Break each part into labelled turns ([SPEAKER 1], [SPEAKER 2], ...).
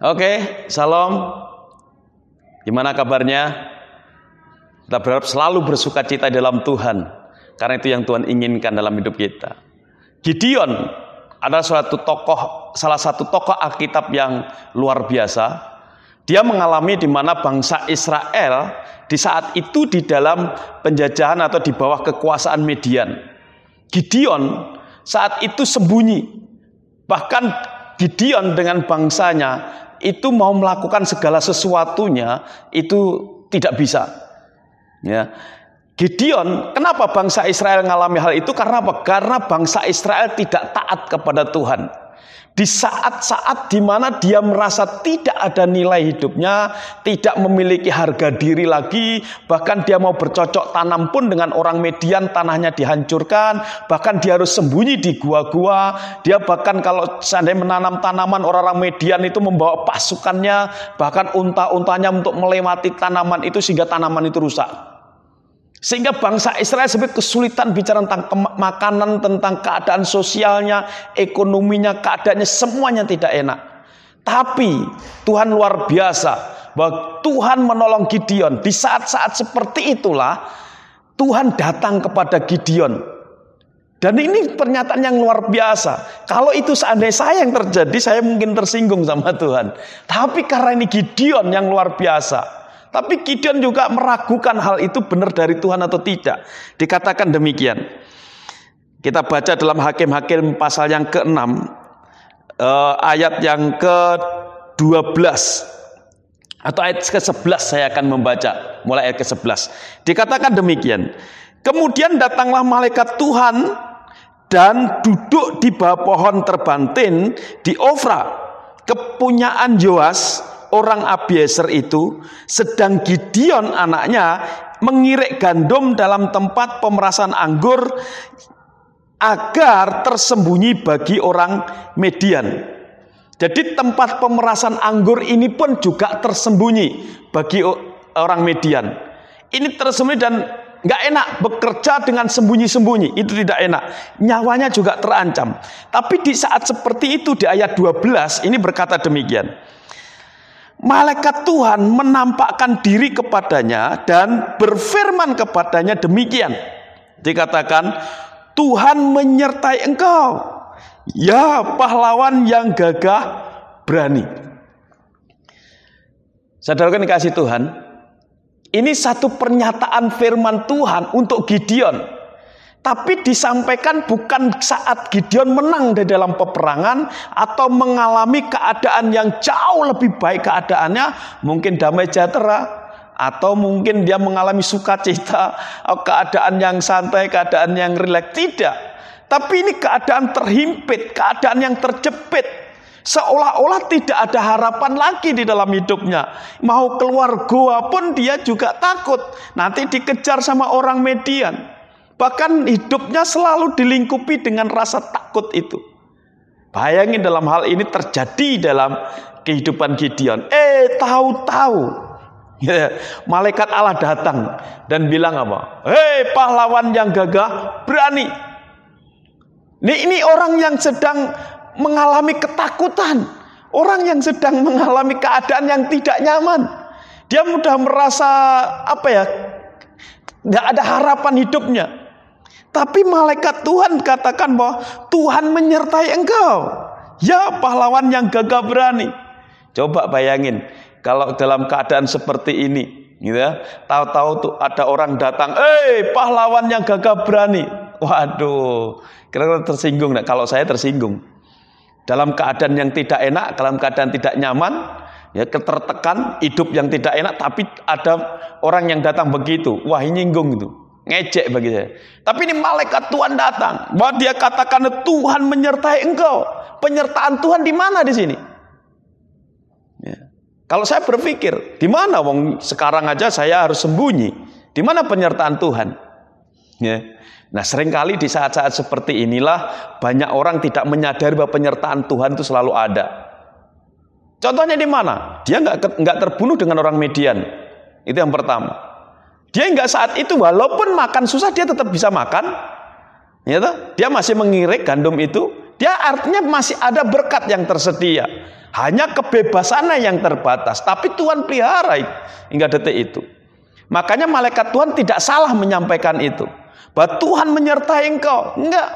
[SPEAKER 1] Oke, salam. Gimana kabarnya? Kita berharap selalu bersuka cita dalam Tuhan, karena itu yang Tuhan inginkan dalam hidup kita. Gideon adalah salah satu tokoh Alkitab yang luar biasa. Dia mengalami di mana bangsa Israel di saat itu di dalam penjajahan atau di bawah kekuasaan Midian. Gideon saat itu sembunyi. Bahkan Gideon dengan bangsanya itu mau melakukan segala sesuatunya itu tidak bisa. Ya. Gideon, kenapa bangsa Israel mengalami hal itu? Karena apa? Karena bangsa Israel tidak taat kepada Tuhan. Di saat-saat di mana dia merasa tidak ada nilai hidupnya, tidak memiliki harga diri lagi, bahkan dia mau bercocok tanam pun dengan orang Midian, tanahnya dihancurkan, bahkan dia harus sembunyi di gua-gua. Dia bahkan kalau seandainya menanam tanaman, orang-orang Midian itu membawa pasukannya, bahkan unta-untanya untuk melewati tanaman itu sehingga tanaman itu rusak. Sehingga bangsa Israel sebenarnya kesulitan bicara tentang makanan, tentang keadaan sosialnya, ekonominya, keadaannya semuanya tidak enak. Tapi Tuhan luar biasa bahwa Tuhan menolong Gideon. Di saat-saat seperti itulah Tuhan datang kepada Gideon. Dan ini pernyataan yang luar biasa. Kalau itu seandainya saya yang terjadi, saya mungkin tersinggung sama Tuhan. Tapi karena ini Gideon yang luar biasa. Tapi Gideon juga meragukan hal itu benar dari Tuhan atau tidak. Dikatakan demikian. Kita baca dalam Hakim-Hakim pasal yang ke-6, ayat yang ke-12 atau ayat ke-11 saya akan membaca, mulai ayat ke-11. Dikatakan demikian. Kemudian datanglah malaikat Tuhan dan duduk di bawah pohon terbantin di Ofra, kepunyaan Yoas orang Abiezer itu, sedang Gideon anaknya mengirik gandum dalam tempat pemerasan anggur agar tersembunyi bagi orang Midian. Jadi tempat pemerasan anggur ini pun juga tersembunyi bagi orang Midian. Ini tersembunyi dan nggak enak bekerja dengan sembunyi-sembunyi, itu tidak enak. Nyawanya juga terancam. Tapi di saat seperti itu di ayat 12 ini berkata demikian. Malaikat Tuhan menampakkan diri kepadanya dan berfirman kepadanya demikian. Dikatakan, Tuhan menyertai engkau, ya pahlawan yang gagah berani. Saudaraku dikasih Tuhan, ini satu pernyataan firman Tuhan untuk Gideon. Tapi disampaikan bukan saat Gideon menang di dalam peperangan atau mengalami keadaan yang jauh lebih baik keadaannya, mungkin damai sejahtera, atau mungkin dia mengalami sukacita, atau keadaan yang santai, keadaan yang rileks. Tidak. Tapi ini keadaan terhimpit, keadaan yang terjepit. Seolah-olah tidak ada harapan lagi di dalam hidupnya. Mau keluar goa pun dia juga takut. Nanti dikejar sama orang Midian. Bahkan hidupnya selalu dilingkupi dengan rasa takut itu. Bayangin dalam hal ini terjadi dalam kehidupan Gideon. Tahu-tahu ya, malaikat Allah datang dan bilang apa? Hei pahlawan yang gagah berani. Ini orang yang sedang mengalami ketakutan. Orang yang sedang mengalami keadaan yang tidak nyaman. Dia mudah merasa tidak ada harapan hidupnya. Tapi malaikat Tuhan katakan bahwa Tuhan menyertai engkau, ya pahlawan yang gagah berani. Coba bayangin kalau dalam keadaan seperti ini, gitu ya, tahu-tahu tuh ada orang datang, pahlawan yang gagah berani. Waduh, kira-kira tersinggung nggak? Kalau saya tersinggung. Dalam keadaan yang tidak enak, dalam keadaan tidak nyaman, ya tertekan, hidup yang tidak enak, tapi ada orang yang datang begitu, wah ini nyinggung itu. Ngejek bagi saya. Tapi ini malaikat Tuhan datang, bahwa dia katakan Tuhan menyertai engkau. Penyertaan Tuhan di mana di sini? Ya. Kalau saya berpikir, di mana wong sekarang aja saya harus sembunyi? Di mana penyertaan Tuhan? Ya. Nah, seringkali di saat-saat seperti inilah banyak orang tidak menyadari bahwa penyertaan Tuhan itu selalu ada. Contohnya di mana? Dia nggak terbunuh dengan orang Midian. Itu yang pertama. Dia enggak saat itu walaupun makan susah dia tetap bisa makan. Ya toh? Dia masih mengirik gandum itu Dia artinya masih ada berkat yang tersedia. Hanya kebebasannya yang terbatas. Tapi Tuhan pelihara hingga detik itu. Makanya malaikat Tuhan tidak salah menyampaikan itu. Bahwa Tuhan menyertai engkau. Enggak.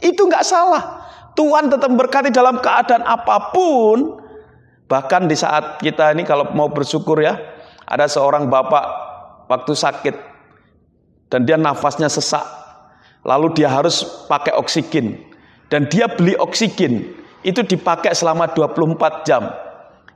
[SPEAKER 1] Itu enggak salah. Tuhan tetap berkati dalam keadaan apapun. Bahkan di saat kita ini kalau mau bersyukur ya. Ada seorang bapak waktu sakit. Dan dia nafasnya sesak. Lalu dia harus pakai oksigen. Dan dia beli oksigen. Itu dipakai selama 24 jam.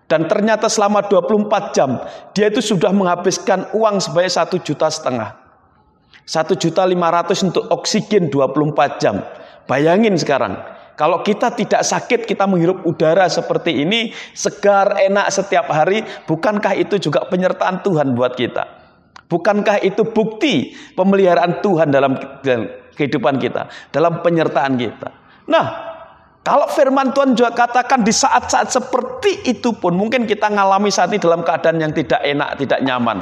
[SPEAKER 1] Dan ternyata selama 24 jam dia itu sudah menghabiskan uang sebanyak 1,5 juta. 1.500.000 untuk oksigen 24 jam. Bayangin sekarang, kalau kita tidak sakit, kita menghirup udara seperti ini, segar, enak setiap hari, bukankah itu juga penyertaan Tuhan buat kita? Bukankah itu bukti pemeliharaan Tuhan dalam kehidupan kita, dalam penyertaan kita? Nah, kalau firman Tuhan juga katakan di saat-saat seperti itu pun mungkin kita ngalami saat ini dalam keadaan yang tidak enak, tidak nyaman.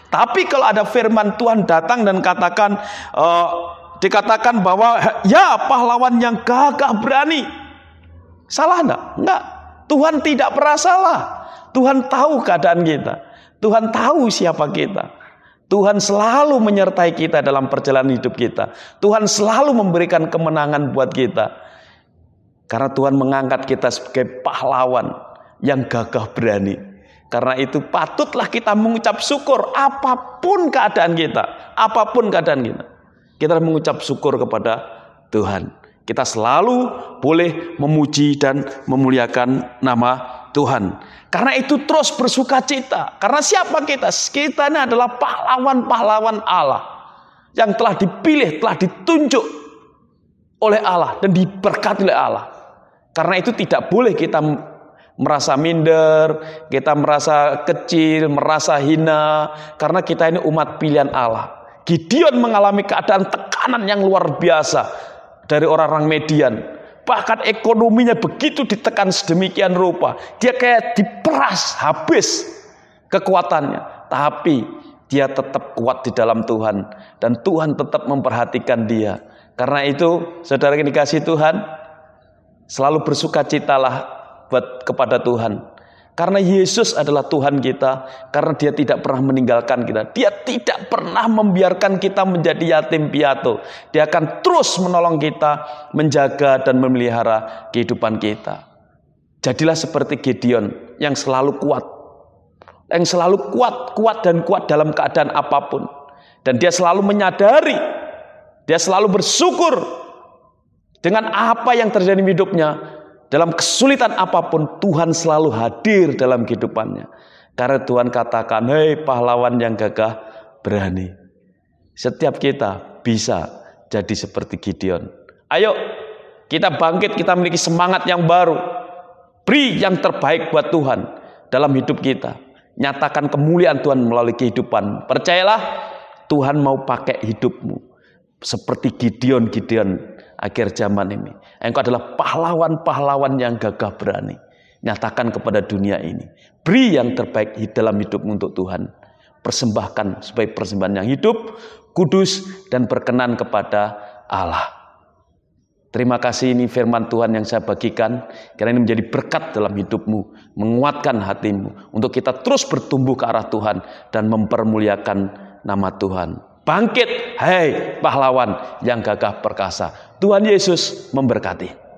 [SPEAKER 1] Tapi kalau ada firman Tuhan datang dan katakan, dikatakan bahwa ya pahlawan yang gagah berani. Salah enggak? Enggak. Tuhan tidak pernah salah. Tuhan tahu keadaan kita. Tuhan tahu siapa kita. Tuhan selalu menyertai kita dalam perjalanan hidup kita. Tuhan selalu memberikan kemenangan buat kita. Karena Tuhan mengangkat kita sebagai pahlawan yang gagah berani. Karena itu patutlah kita mengucap syukur apapun keadaan kita. Apapun keadaan kita. Kita mengucap syukur kepada Tuhan. Kita selalu boleh memuji dan memuliakan nama Tuhan. Karena itu terus bersuka cita. Karena siapa kita? Kita ini adalah pahlawan-pahlawan Allah. Yang telah dipilih, telah ditunjuk oleh Allah dan diberkati oleh Allah. Karena itu tidak boleh kita merasa minder, kita merasa kecil, merasa hina. Karena kita ini umat pilihan Allah. Gideon mengalami keadaan tekanan yang luar biasa dari orang-orang Median. Bahkan ekonominya begitu ditekan sedemikian rupa. Dia kayak diperas habis kekuatannya. Tapi dia tetap kuat di dalam Tuhan. Dan Tuhan tetap memperhatikan dia. Karena itu saudara yang dikasihi Tuhan, selalu bersukacitalah kepada Tuhan. Karena Yesus adalah Tuhan kita. Karena dia tidak pernah meninggalkan kita. Dia tidak pernah membiarkan kita menjadi yatim piatu. Dia akan terus menolong kita, menjaga dan memelihara kehidupan kita. Jadilah seperti Gideon yang selalu kuat. Yang selalu kuat dan kuat dalam keadaan apapun. Dan dia selalu menyadari, dia selalu bersyukur dengan apa yang terjadi di hidupnya. Dalam kesulitan apapun, Tuhan selalu hadir dalam kehidupannya. Karena Tuhan katakan, hei pahlawan yang gagah berani. Setiap kita bisa jadi seperti Gideon. Ayo, kita bangkit, kita memiliki semangat yang baru. Beri yang terbaik buat Tuhan dalam hidup kita. Nyatakan kemuliaan Tuhan melalui kehidupan. Percayalah, Tuhan mau pakai hidupmu. Seperti Gideon akhir zaman ini. Engkau adalah pahlawan-pahlawan yang gagah berani. Nyatakan kepada dunia ini. Beri yang terbaik dalam hidupmu untuk Tuhan. Persembahkan sebagai persembahan yang hidup, kudus, dan berkenan kepada Allah. Terima kasih, ini firman Tuhan yang saya bagikan. Karena ini menjadi berkat dalam hidupmu. Menguatkan hatimu. Untuk kita terus bertumbuh ke arah Tuhan. Dan mempermuliakan nama Tuhan. Bangkit, hei pahlawan yang gagah perkasa. Tuhan Yesus memberkati.